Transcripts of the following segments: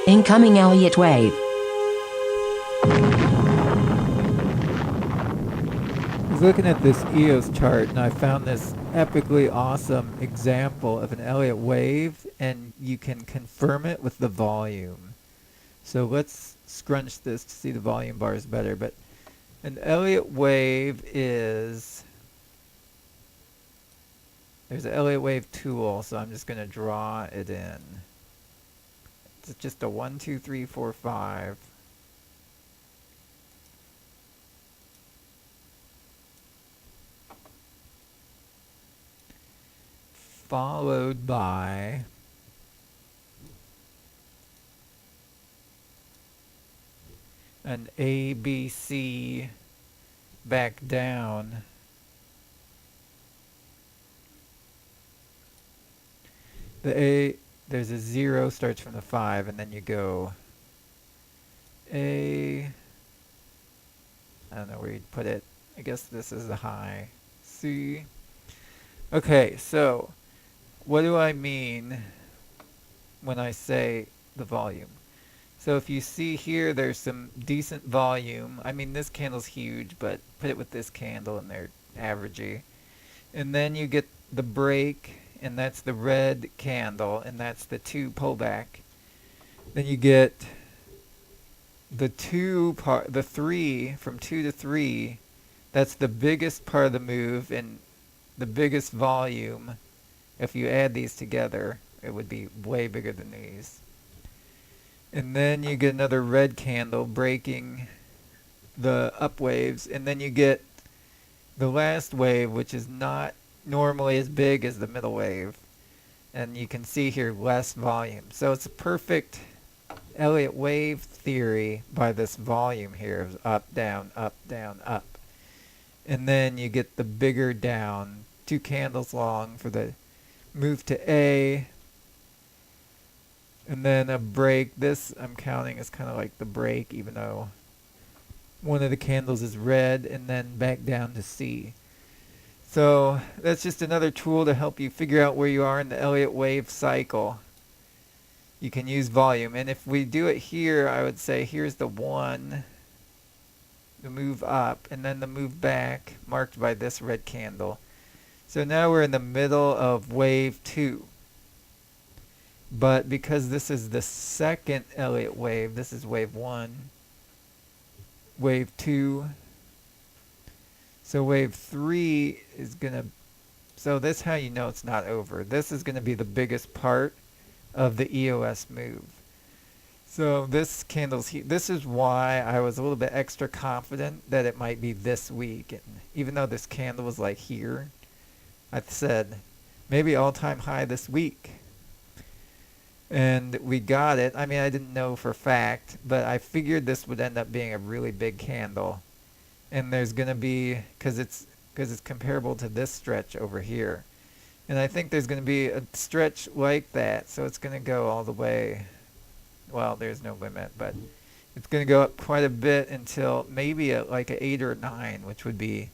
Incoming Eliot Wave. I was looking at this EOS chart and I found this epically awesome example of an Eliot Wave, and you can confirm it with the volume. So let's scrunch this to see the volume bars better. But an Eliot Wave is, there's an Eliot Wave tool, so I'm just going to draw it in. It's just a 1, 2, 3, 4, 5. Followed by an A, B, C back down. The A, there's a 0 starts from the 5, and then you go A, I don't know where you'd put it. I guess this is the high. C. Okay, so what do I mean when I say the volume? So if you see here, there's some decent volume. I mean, this candle's huge, but put it with this candle and they're averagey. And then you get the break, and that's the red candle, and that's the 2 pullback. Then you get the 3 from 2 to 3. That's the biggest part of the move and the biggest volume. If you add these together, it would be way bigger than these. And then you get another red candle breaking the up waves, and then you get the last wave, which is not normally as big as the middle wave. And you can see here less volume. So it's a perfect Eliot Wave theory by this volume here of up, down, up, down, up. And then you get the bigger down, 2 candles long for the move to A, and then a break. This I'm counting as kind of like the break, even though one of the candles is red, and then back down to C. So that's just another tool to help you figure out where you are in the Eliot Wave cycle. You can use volume, and if we do it here, I would say here's the 1, the move up, and then the move back, marked by this red candle. So now we're in the middle of wave 2. But because this is the second Eliot Wave, this is wave 1, wave 2. So wave 3 is going to, so that's how you know it's not over. This is going to be the biggest part of the EOS move. So this candle's this is why I was a little bit extra confident that it might be this week. And even though this candle was like here, I said maybe all-time high this week. And we got it. I mean, I didn't know for a fact, but I figured this would end up being a really big candle. And there's going to be, because it's comparable to this stretch over here. And I think there's going to be a stretch like that. So it's going to go all the way. Well, there's no limit, but it's going to go up quite a bit until maybe like an 8 or 9, which would be,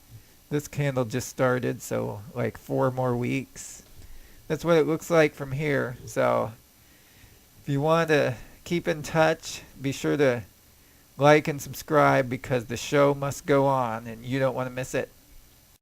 this candle just started, so like 4 more weeks. That's what it looks like from here. So if you want to keep in touch, be sure to like and subscribe, because the show must go on and you don't want to miss it.